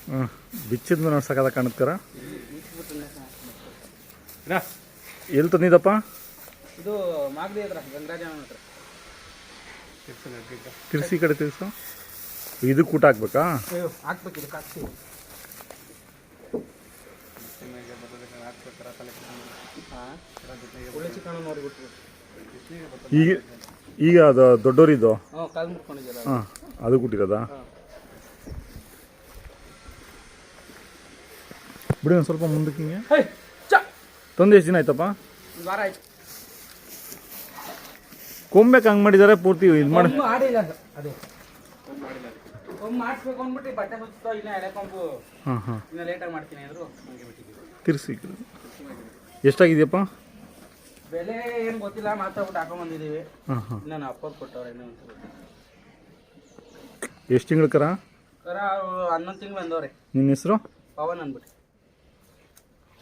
ಹ್ಞೂ ಬಿಚ್ಚಿದ ಮೇಲೆ ಸಕದ ಕಾಣುತ್ತೀರ. ಎಲ್ಲಿ ತಂದಿದ್ದಪ್ಪ ಇದು ಮಾಗಡಿ ಹತ್ರ ಗಂಗರಾಜನ ಹತ್ರ. ತಿರ್ಸಿ ಕಡೆ ತಿರ್ಸು. ಇದಕ್ಕೆ ಊಟ ಹಾಕ್ಬೇಕಾ? ಹಾಕ್ಬೇಕು ಇದಕ್ಕೆ ಹಾಕ್ಸಿ. ಒಳ್ಳೆ ಚಿಕನ್ ನೋಡಿಬಿಟ್ಟು ಈಗ ಈಗ ಅದು ದೊಡ್ಡವರಿದ್ದು ಕಾಲು ಮುಟ್ಕೊಂಡಿದ್ದೀರ. ಹಾಂ ಅದು ಕೊಟ್ಟಿರೋದಾ? ಬಿಡಿ ಒಂದು ಸ್ವಲ್ಪ ಮುಂದಕ್ಕೆ ಹಿಂಗೆ ತಂದು ಎಷ್ಟು ದಿನ ಆಯ್ತಪ್ಪ? ಒಂದು ವಾರ ಆಯ್ತು. ಕೊಂಬೇಕು ಹಂಗೆ ಮಾಡಿದ್ದಾರೆ ಪೂರ್ತಿ ಇದು ಮಾಡಿ ಮಾಡಿಲ್ಲ ಅದೇ ಕೊಂಬು ಮಾಡಿಸ್ಬೇಕು ಅಂದ್ಬಿಟ್ಟು ಬಟ್ಟೆ ಸುತ್ತ ಇನ್ನ ಎಳೆ ಕೊಂಬು. ಹಾಂ ಹಾಂ ಇನ್ನು ಲೇಟಾಗಿ ಮಾಡ್ತೀನಿ ಅಂದರು ಹಂಗೆ ಬಿಟ್ಟಿದ್ದೀವಿ. ತಿರ್ಸಿ ಎಷ್ಟಾಗಿದೆಯಪ್ಪ? ಬೆಲೆ ಏನು ಗೊತ್ತಿಲ್ಲ, ಮಾತಾಡ್ಬಿಟ್ಟು ಹಾಕೊಂಬಂದಿದ್ದೀವಿ. ಹಾಂ ಹಾಂ ಇನ್ನು ನಾನು ಅಪ್ಪವ್ರು ಕೊಟ್ಟವ್ರೆ ಇನ್ನೂ ಒಂದು ಎಷ್ಟು ತಿಂಗಳು ಕರ? ಕರ 11 ತಿಂಗಳು ಬಂದವ್ರೆ. ನಿನ್ನ ಹೆಸರು? ಪವನ್ ಅಂದ್ಬಿಟ್ಟು.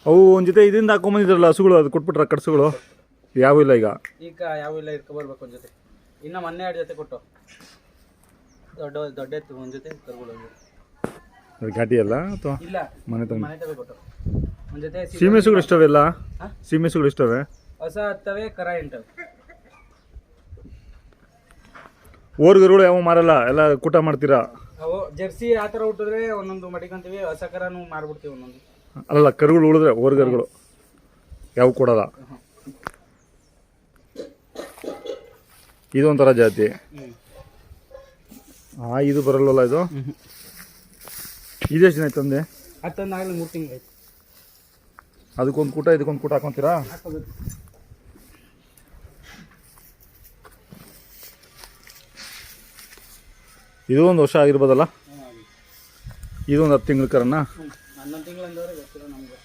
ಅವು ಒಂದು ಜೊತೆ ಇದರಿಂದ ಹಾಕೊಂಬಂದಿದ್ರಲ್ಲ ಹಸುಗಳು, ಅದು ಕೊಟ್ಬಿಟ್ರ ಕಟ್ಸುಗಳು ಯಾವ ಇಲ್ಲ ಈಗ? ಈಗ ಯಾವ ಇಲ್ಲ, ಇಟ್ಕೊಬರ್ಬೇಕು ಒಂದು ಜೊತೆ. ಇನ್ನು ಮೊನ್ನೆ 2 ಜೊತೆ ಕೊಟ್ಟು ದೊಡ್ಡ ಎತ್ತು ಒಂದು ಜೊತೆ ಕರುಗಳು. ಅದು ಘಾಟಿ ಅಲ್ಲ ಅಥವಾ ಇಲ್ಲ ಮನೆ ತಂದು? ಮನೆ ತಗೋ ಕೊಟ್ಟು ಒಂದು ಜೊತೆ. ಸೀಮೆಸುಗಳು ಇಷ್ಟವೆ ಎಲ್ಲ? ಸೀಮೆಸುಗಳು ಇಷ್ಟವೆ? ಹೊಸ ಹತ್ತವೆ, ಕರ 8. ಓರ್ಗರುಗಳು ಯಾವ ಮಾರಲ್ಲ, ಎಲ್ಲ ಕೂಟ ಮಾಡ್ತೀರಾ? ಅವು ಜರ್ಸಿ ಆ ಥರ ಹುಟ್ಟಿದ್ರೆ ಒಂದೊಂದು ಮಡಿಕೊಂತೀವಿ, ಹೊಸ ಕರನು ಮಾರ್ಬಿಡ್ತೀವಿ ಒಂದೊಂದು. ಅಲ್ಲಲ್ಲ ಕರುಗಳು ಉಳಿದ್ರೆ ಓರ್ಗರುಗಳು ಯಾವ ಕೊಡಲ್ಲ. ಇದೊಂಥರ ಜಾತಿ. ಇದು ಬರಲ್ವಲ್ಲ ಇದು? ಇದೆಷ್ಟು ದಿನ ಆಯ್ತು ತಂದೆ? ಹತ್ತೊಂದಾಗಲಿ 3 ತಿಂಗಳು ಆಯ್ತು. ಅದಕ್ಕೊಂದು ಕೂಟ ಇದಕ್ಕೊಂದು ಕೂಟ ಹಾಕೊಂತೀರಾ? ಹಾಕೋಬೇಕು. ಇದು 1 ವರ್ಷ ಆಗಿರ್ಬೋದಲ್ಲ? ಇದೊಂದು 10 ತಿಂಗಳ ಕರನ್ನ? 11 ತಿಂಗಳು ಅಂದವ್ರೆ, ಗೊತ್ತಿಲ್ಲ ನಮ್ಗೆ.